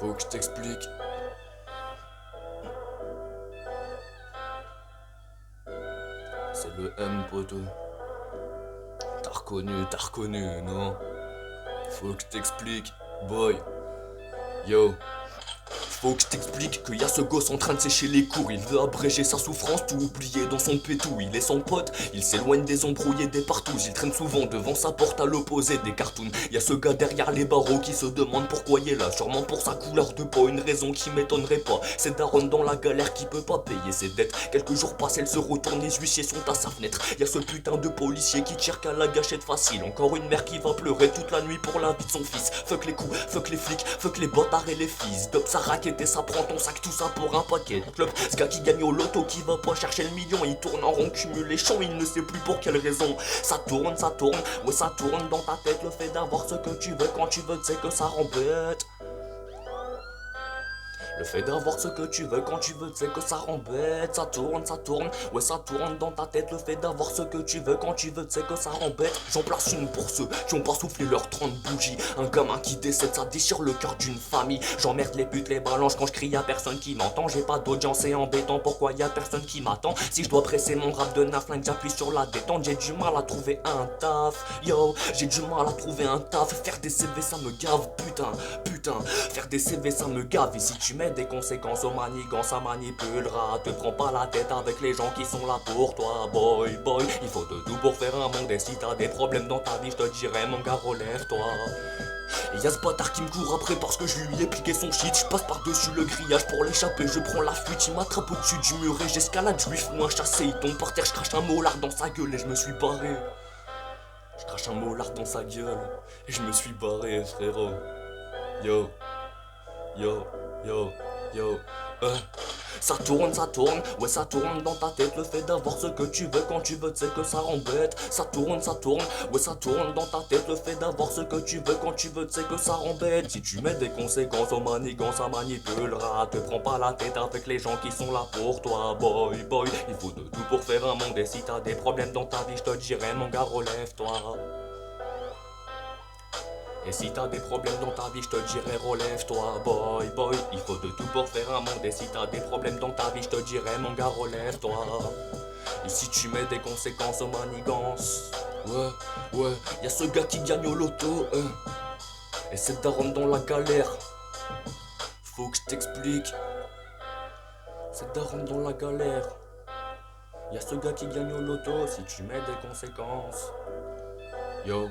Faut que je t'explique. C'est le M, poto. T'as reconnu, non? Faut que je t'explique, boy. Yo. Faut que je t'explique qu'il y a ce gosse en train de sécher les cours. Il veut abréger sa souffrance, tout oublier dans son pétou. Il est son pote, il s'éloigne des embrouillés, des partous. Il traîne souvent devant sa porte à l'opposé des cartoons. Y a ce gars derrière les barreaux qui se demande pourquoi il est là. Sûrement pour sa couleur de peau, une raison qui m'étonnerait pas. C'est Daron dans la galère qui peut pas payer ses dettes. Quelques jours passent, elle se retourne, les huissiers sont à sa fenêtre. Y a ce putain de policier qui tire qu'à la gâchette facile. Encore une mère qui va pleurer toute la nuit pour la vie de son fils. Fuck les coups, fuck les flics, fuck les bâtards et les fils. Dop sa raquette et ça prend ton sac, tout ça pour un paquet de club. Ce gars qui gagne au loto, qui va pas chercher le million, il tourne en rond, cumule les champs, il ne sait plus pour quelle raison. Ça tourne, ouais ça tourne dans ta tête. Le fait d'avoir ce que tu veux quand tu veux, c'est que ça rend bête. Le fait d'avoir ce que tu veux quand tu veux, c'est que ça rend bête. Ça tourne, ouais ça tourne dans ta tête. Le fait d'avoir ce que tu veux quand tu veux, c'est que ça rend bête. J'en place une pour ceux qui ont pas soufflé leurs 30 bougies. Un gamin qui décède, ça déchire le cœur d'une famille. J'emmerde les putes, les balances quand je crie, y'a personne qui m'entend. J'ai pas d'audience, c'est embêtant, pourquoi y'a personne qui m'attend? Si je dois presser mon rap de naflingue, j'appuie sur la détente. J'ai du mal à trouver un taf, yo, j'ai du mal à trouver un taf. Faire des CV ça me gave, putain, faire des CV ça me gave. Et si tu mets des conséquences aux manigances, ça manipulera. Te prends pas la tête avec les gens qui sont là pour toi, boy. Il faut de tout pour faire un monde. Et si t'as des problèmes dans ta vie, je te dirais, mon gars, relève-toi. Et y'a ce bâtard qui me court après parce que je lui ai piqué son shit. Je passe par-dessus le grillage pour l'échapper, je prends la fuite. Il m'attrape au-dessus du mur et j'escalade, je lui fous un chassé. Il tombe par terre, je crache un molar dans sa gueule et je me suis barré. Je crache un molar dans sa gueule et je me suis barré, frérot. Yo, yo, yo, yo, ça tourne, ouais ça tourne dans ta tête. Le fait d'avoir ce que tu veux quand tu veux, c'est que ça rembête. Ça tourne, ouais ça tourne dans ta tête. Le fait d'avoir ce que tu veux quand tu veux, c'est que ça rembête. Si tu mets des conséquences aux manigances, ça manipulera. Te prends pas la tête avec les gens qui sont là pour toi, boy. Il faut de tout pour faire un monde. Et si t'as des problèmes dans ta vie, je te dirais, mon gars, relève-toi. Et si t'as des problèmes dans ta vie, je te dirais relève-toi, boy. Il faut de tout pour faire un monde. Et si t'as des problèmes dans ta vie, je te dirais, mon gars, relève-toi. Et si tu mets des conséquences aux manigances, ouais, y'a ce gars qui gagne au loto, et c'est Daron dans la galère. Faut que je t'explique. C'est Daron dans la galère. Y'a ce gars qui gagne au loto, si tu mets des conséquences. Yo.